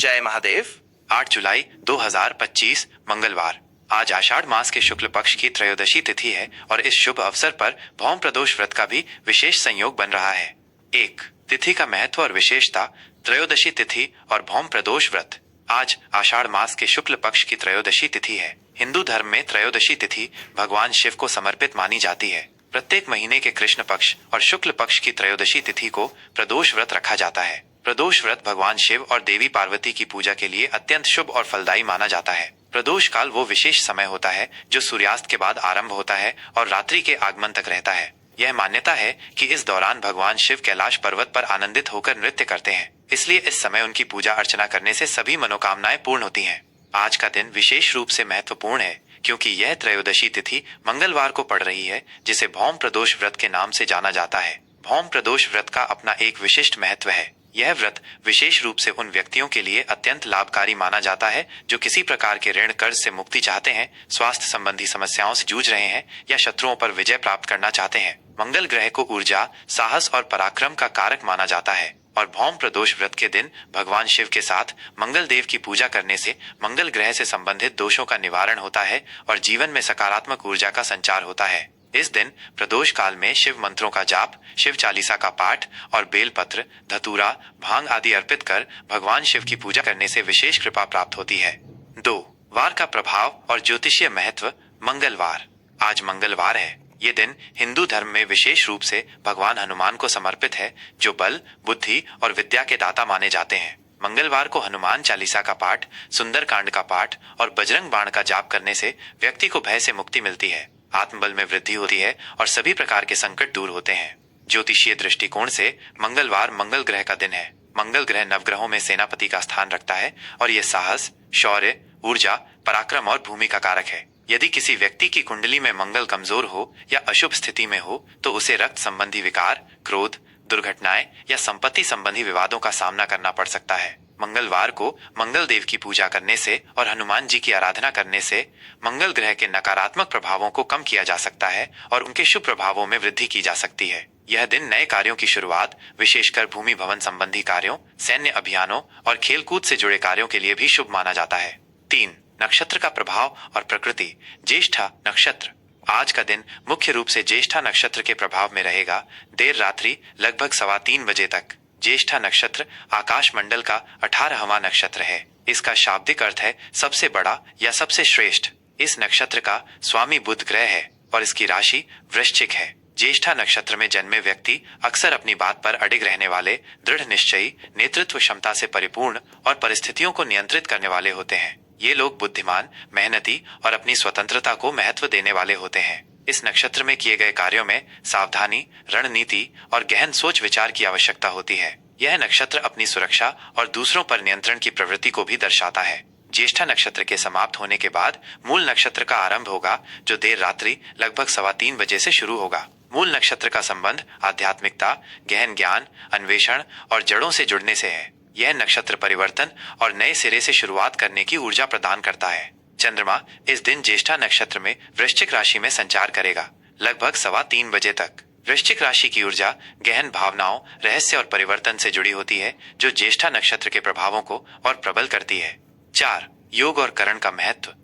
जय महादेव। 8 जुलाई 2025 मंगलवार। आज आषाढ़ मास के शुक्ल पक्ष की त्रयोदशी तिथि है और इस शुभ अवसर पर भौम प्रदोष व्रत का भी विशेष संयोग बन रहा है। एक तिथि का महत्व और विशेषता। त्रयोदशी तिथि और भौम प्रदोष व्रत। आज आषाढ़ मास के शुक्ल पक्ष की त्रयोदशी तिथि है। हिंदू धर्म में त्रयोदशी तिथि भगवान शिव को समर्पित मानी जाती है। प्रत्येक महीने के कृष्ण पक्ष और शुक्ल पक्ष की त्रयोदशी तिथि को प्रदोष व्रत रखा जाता है। प्रदोष व्रत भगवान शिव और देवी पार्वती की पूजा के लिए अत्यंत शुभ और फलदायी माना जाता है। प्रदोष काल वो विशेष समय होता है जो सूर्यास्त के बाद आरंभ होता है और रात्रि के आगमन तक रहता है। यह मान्यता है कि इस दौरान भगवान शिव कैलाश पर्वत पर आनंदित होकर नृत्य करते हैं, इसलिए इस समय उनकी पूजा अर्चना करने से सभी मनोकामनाएं पूर्ण होती हैं। आज का दिन विशेष रूप से महत्वपूर्ण है क्योंकि यह त्रयोदशी तिथि मंगलवार को पड़ रही है, जिसे भौम प्रदोष व्रत के नाम से जाना जाता है। भौम प्रदोष व्रत का अपना एक विशिष्ट महत्व है। यह व्रत विशेष रूप से उन व्यक्तियों के लिए अत्यंत लाभकारी माना जाता है जो किसी प्रकार के ऋण कर्ज से मुक्ति चाहते हैं, स्वास्थ्य संबंधी समस्याओं से जूझ रहे हैं या शत्रुओं पर विजय प्राप्त करना चाहते हैं। मंगल ग्रह को ऊर्जा, साहस और पराक्रम का कारक माना जाता है और भौम प्रदोष व्रत के दिन भगवान शिव के साथ मंगल देव की पूजा करने से मंगल ग्रह से संबंधित दोषों का निवारण होता है और जीवन में सकारात्मक ऊर्जा का संचार होता है। इस दिन प्रदोष काल में शिव मंत्रों का जाप, शिव चालीसा का पाठ और बेलपत्र, धतूरा, भांग आदि अर्पित कर भगवान शिव की पूजा करने से विशेष कृपा प्राप्त होती है। 2. वार का प्रभाव और ज्योतिषीय महत्व। मंगलवार। आज मंगलवार है। ये दिन हिंदू धर्म में विशेष रूप से भगवान हनुमान को समर्पित है, जो बल, बुद्धि और विद्या के दाता माने जाते हैं। मंगलवार को हनुमान चालीसा का पाठ, सुंदरकांड का पाठ और बजरंग बाण का जाप करने से व्यक्ति को भय से मुक्ति मिलती है, आत्मबल में वृद्धि होती है और सभी प्रकार के संकट दूर होते हैं। ज्योतिषीय दृष्टिकोण से मंगलवार मंगल ग्रह का दिन है। मंगल ग्रह नवग्रहों में सेनापति का स्थान रखता है और यह साहस, शौर्य, ऊर्जा, पराक्रम और भूमि का कारक है। यदि किसी व्यक्ति की कुंडली में मंगल कमजोर हो या अशुभ स्थिति में हो तो उसे रक्त संबंधी विकार, क्रोध, दुर्घटनाएं या संपत्ति संबंधी विवादों का सामना करना पड़ सकता है। मंगलवार को मंगल देव की पूजा करने से और हनुमान जी की आराधना करने से मंगल ग्रह के नकारात्मक प्रभावों को कम किया जा सकता है और उनके शुभ प्रभावों में वृद्धि की जा सकती है। यह दिन नए कार्यों की शुरुआत, विशेषकर भूमि भवन संबंधी कार्यों, सैन्य अभियानों और खेलकूद से जुड़े कार्यों के लिए भी शुभ माना जाता है। 3. नक्षत्र का प्रभाव और प्रकृति। ज्येष्ठा नक्षत्र। आज का दिन मुख्य रूप से ज्येष्ठा नक्षत्र के प्रभाव में रहेगा। देर रात्रि लगभग 3:15 बजे तक ज्येष्ठा नक्षत्र आकाश मंडल का 18वां नक्षत्र है। इसका शाब्दिक अर्थ है सबसे बड़ा या सबसे श्रेष्ठ। इस नक्षत्र का स्वामी बुध ग्रह है और इसकी राशि वृश्चिक है। ज्येष्ठा नक्षत्र में जन्मे व्यक्ति अक्सर अपनी बात पर अडिग रहने वाले, दृढ़ निश्चयी, नेतृत्व क्षमता से परिपूर्ण और परिस्थितियों को नियंत्रित करने वाले होते हैं। ये लोग बुद्धिमान, मेहनती और अपनी स्वतंत्रता को महत्व देने वाले होते हैं। इस नक्षत्र में किए गए कार्यों में सावधानी, रणनीति और गहन सोच विचार की आवश्यकता होती है। यह नक्षत्र अपनी सुरक्षा और दूसरों पर नियंत्रण की प्रवृत्ति को भी दर्शाता है। ज्येष्ठा नक्षत्र के समाप्त होने के बाद मूल नक्षत्र का आरंभ होगा, जो देर रात्रि लगभग 3:15 बजे से शुरू होगा। मूल नक्षत्र का संबंध आध्यात्मिकता, गहन ज्ञान, अन्वेषण और जड़ों से जुड़ने से है। यह नक्षत्र परिवर्तन और नए सिरे से शुरुआत करने की ऊर्जा प्रदान करता है। चंद्रमा इस दिन ज्येष्ठा नक्षत्र में वृश्चिक राशि में संचार करेगा, लगभग 3:15 बजे तक। वृश्चिक राशि की ऊर्जा गहन भावनाओं, रहस्य और परिवर्तन से जुड़ी होती है, जो ज्येष्ठा नक्षत्र के प्रभावों को और प्रबल करती है। 4. योग और करण का महत्व।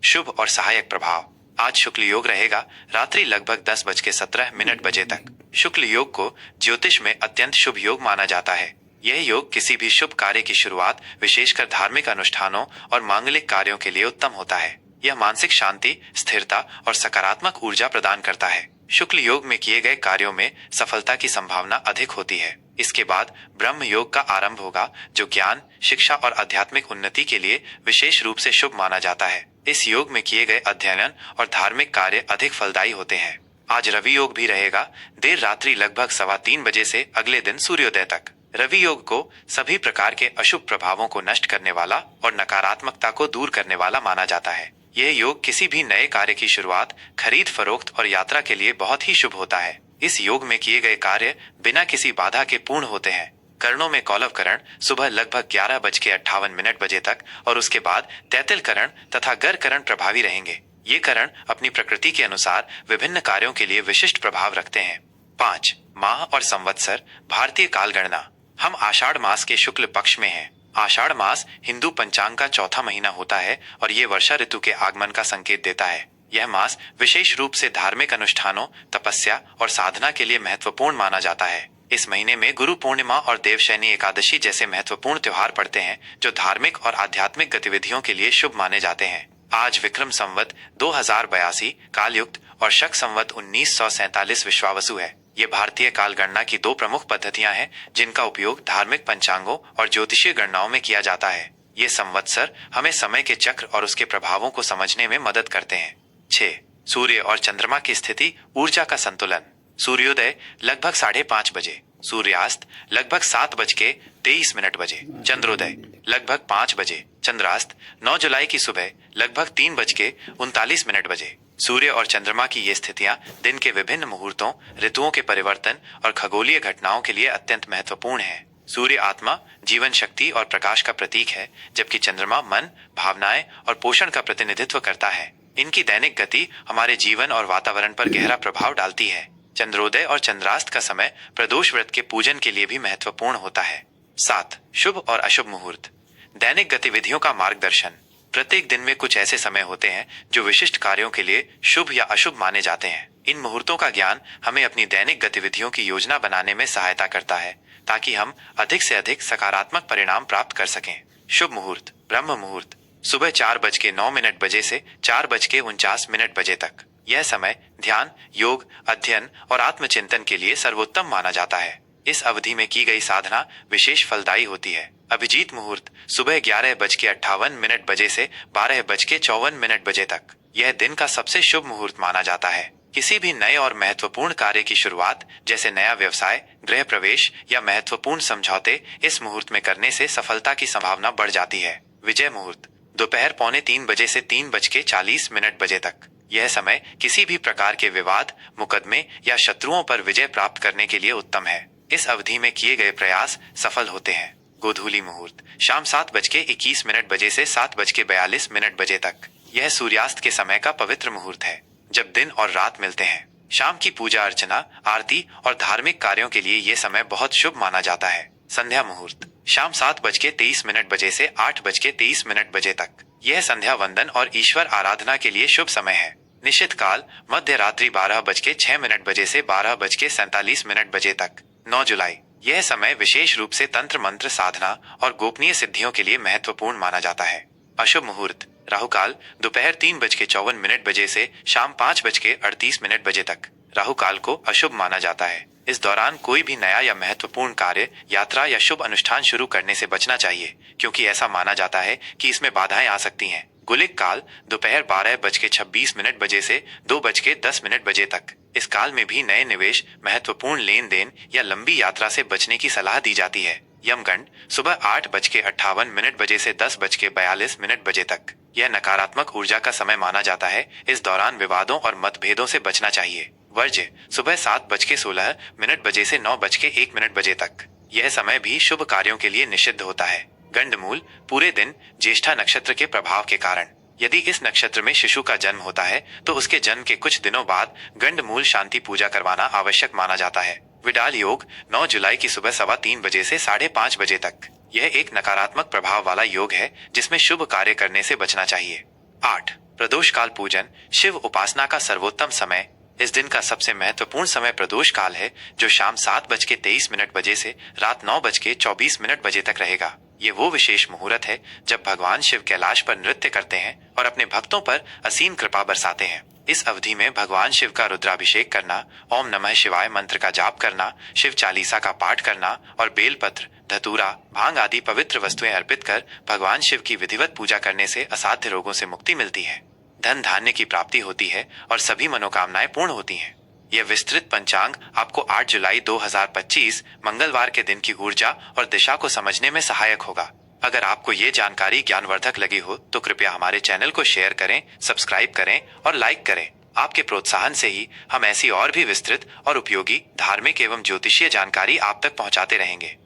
शुभ और सहायक प्रभाव। आज शुक्ल योग रहेगा रात्रि लगभग 10:17 बजे तक। शुक्ल योग को ज्योतिष में अत्यंत शुभ योग माना जाता है। यह योग किसी भी शुभ कार्य की शुरुआत, विशेषकर धार्मिक अनुष्ठानों और मांगलिक कार्यों के लिए उत्तम होता है। यह मानसिक शांति, स्थिरता और सकारात्मक ऊर्जा प्रदान करता है। शुक्ल योग में किए गए कार्यों में सफलता की संभावना अधिक होती है। इसके बाद ब्रह्म योग का आरंभ होगा, जो ज्ञान, शिक्षा और आध्यात्मिक उन्नति के लिए विशेष रूप से शुभ माना जाता है। इस योग में किए गए अध्ययन और धार्मिक कार्य अधिक फलदायी होते हैं। आज रवि योग भी रहेगा, देर रात्रि लगभग 3:15 बजे से अगले दिन सूर्योदय तक। रवि योग को सभी प्रकार के अशुभ प्रभावों को नष्ट करने वाला और नकारात्मकता को दूर करने वाला माना जाता है। यह योग किसी भी नए कार्य की शुरुआत, खरीद फरोख्त और यात्रा के लिए बहुत ही शुभ होता है। इस योग में किए गए कार्य बिना किसी बाधा के पूर्ण होते हैं। करणों में कौलव करण सुबह लगभग 11:58 बजे तक और उसके बाद तैतिल करण तथा गर करण प्रभावी रहेंगे। ये करण अपनी प्रकृति के अनुसार विभिन्न कार्यों के लिए विशिष्ट प्रभाव रखते हैं। 5. माह और संवत्सर। भारतीय कालगणना। हम आषाढ़ मास के शुक्ल पक्ष में हैं। आषाढ़ मास हिंदू पंचांग का चौथा महीना होता है और ये वर्षा ऋतु के आगमन का संकेत देता है। यह मास विशेष रूप से धार्मिक अनुष्ठानों, तपस्या और साधना के लिए महत्वपूर्ण माना जाता है। इस महीने में गुरु पूर्णिमा और देवशयनी एकादशी जैसे महत्वपूर्ण त्योहार पड़ते हैं जो धार्मिक और आध्यात्मिक गतिविधियों के लिए शुभ माने जाते हैं। आज विक्रम संवत 2082 कालयुक्त और शक संवत 1947 विश्वावसु है। ये भारतीय काल गणना की दो प्रमुख पद्धतियां हैं जिनका उपयोग धार्मिक पंचांगों और ज्योतिषीय गणनाओं में किया जाता है। ये संवत्सर हमें समय के चक्र और उसके प्रभावों को समझने में मदद करते हैं। 6. सूर्य और चंद्रमा की स्थिति, ऊर्जा का संतुलन। सूर्योदय लगभग 5:30 बजे, सूर्यास्त लगभग 7:23 बजे, चंद्रोदय लगभग 5 बजे, चंद्रास्त 9 जुलाई की सुबह लगभग 3:39 बजे। सूर्य और चंद्रमा की ये स्थितियां दिन के विभिन्न मुहूर्तों, ऋतुओं के परिवर्तन और खगोलीय घटनाओं के लिए अत्यंत महत्वपूर्ण है। सूर्य आत्मा, जीवन शक्ति और प्रकाश का प्रतीक है, जबकि चंद्रमा मन, भावनाएं और पोषण का प्रतिनिधित्व करता है। इनकी दैनिक गति हमारे जीवन और वातावरण पर गहरा प्रभाव डालती है। चंद्रोदय और चंद्रास्त का समय प्रदोष व्रत के पूजन के लिए भी महत्वपूर्ण होता है। 7. शुभ और अशुभ मुहूर्त। दैनिक गतिविधियों का मार्गदर्शन। प्रत्येक दिन में कुछ ऐसे समय होते हैं जो विशिष्ट कार्यों के लिए शुभ या अशुभ माने जाते हैं। इन मुहूर्तों का ज्ञान हमें अपनी दैनिक गतिविधियों की योजना बनाने में सहायता करता है ताकि हम अधिक से अधिक सकारात्मक परिणाम प्राप्त कर सकें। शुभ मुहूर्त। ब्रह्म मुहूर्त सुबह 4:09 बजे से 4:49 बजे तक। यह समय ध्यान, योग, अध्ययन और आत्मचिंतन के लिए सर्वोत्तम माना जाता है। इस अवधि में की गई साधना विशेष फलदायी होती है। अभिजीत मुहूर्त सुबह 11:58 बजे से 12:54 बजे तक। यह दिन का सबसे शुभ मुहूर्त माना जाता है। किसी भी नए और महत्वपूर्ण कार्य की शुरुआत, जैसे नया व्यवसाय, गृह प्रवेश या महत्वपूर्ण समझौते, इस मुहूर्त में करने से सफलता की संभावना बढ़ जाती है। विजय मुहूर्त दोपहर 2:45 बजे से 3:40 बजे तक। यह समय किसी भी प्रकार के विवाद, मुकदमे या शत्रुओं पर विजय प्राप्त करने के लिए उत्तम है। इस अवधि में किए गए प्रयास सफल होते हैं। गोधूली मुहूर्त शाम 7:21 बजे से 7:42 बजे तक। यह सूर्यास्त के समय का पवित्र मुहूर्त है, जब दिन और रात मिलते हैं। शाम की पूजा अर्चना, आरती और धार्मिक कार्यों के लिए यह समय बहुत शुभ माना जाता है। संध्या मुहूर्त शाम 7:23 बजे से 8:23 बजे तक। यह संध्या वंदन और ईश्वर आराधना के लिए शुभ समय है। निश्चित काल मध्य रात्रि 12:06 बजे से 12:47 बजे तक। 9 जुलाई यह समय विशेष रूप से तंत्र मंत्र साधना और गोपनीय सिद्धियों के लिए महत्वपूर्ण माना जाता है। अशुभ मुहूर्त राहु काल दोपहर 3:54 बजे से शाम 5:38 बजे तक। राहु काल को अशुभ माना जाता है। इस दौरान कोई भी नया या महत्वपूर्ण कार्य, यात्रा या शुभ अनुष्ठान शुरू करने से बचना चाहिए, क्योंकि ऐसा माना जाता है कि इसमें बाधाएं आ सकती हैं। गुलिक काल दोपहर 12:26 बजे से 2:10 बजे तक। इस काल में भी नए निवेश, महत्वपूर्ण लेन देन या लंबी यात्रा से बचने की सलाह दी जाती है। यमगंड सुबह 8:58 बजे से 10:42 बजे तक। यह नकारात्मक ऊर्जा का समय माना जाता है। इस दौरान विवादों और मतभेदों से बचना चाहिए। वर्ज्य सुबह 7:16 बजे से 9:01 बजे तक। यह समय भी शुभ कार्यों के लिए निषिद्ध होता है। गंडमूल पूरे दिन ज्येष्ठा नक्षत्र के प्रभाव के कारण। यदि इस नक्षत्र में शिशु का जन्म होता है तो उसके जन्म के कुछ दिनों बाद गंडमूल शांति पूजा करवाना आवश्यक माना जाता है। विडाल योग 9 जुलाई की सुबह 3:15 बजे से 5:30 बजे तक। यह एक नकारात्मक प्रभाव वाला योग है जिसमें शुभ कार्य करने से बचना चाहिए। 8. प्रदोष काल पूजन, शिव उपासना का सर्वोत्तम समय। इस दिन का सबसे महत्वपूर्ण समय प्रदोष काल है, जो शाम 7:23 बजे से रात 9:24 बजे तक रहेगा। ये वो विशेष मुहूर्त है जब भगवान शिव कैलाश पर नृत्य करते हैं और अपने भक्तों पर असीम कृपा बरसाते हैं। इस अवधि में भगवान शिव का रुद्राभिषेक करना, ओम नमः शिवाय मंत्र का जाप करना, शिव चालीसा का पाठ करना और बेलपत्र, धतूरा, भांग आदि पवित्र वस्तुएं अर्पित कर भगवान शिव की विधिवत पूजा करने से असाध्य रोगों से मुक्ति मिलती है, धन धान्य की प्राप्ति होती है और सभी मनोकामनाएं पूर्ण होती हैं। यह विस्तृत पंचांग आपको 8 जुलाई 2025 मंगलवार के दिन की ऊर्जा और दिशा को समझने में सहायक होगा। अगर आपको ये जानकारी ज्ञानवर्धक लगी हो तो कृपया हमारे चैनल को शेयर करें, सब्सक्राइब करें और लाइक करें। आपके प्रोत्साहन से ही हम ऐसी और भी विस्तृत और उपयोगी धार्मिक एवं ज्योतिषीय जानकारी आप तक पहुंचाते रहेंगे।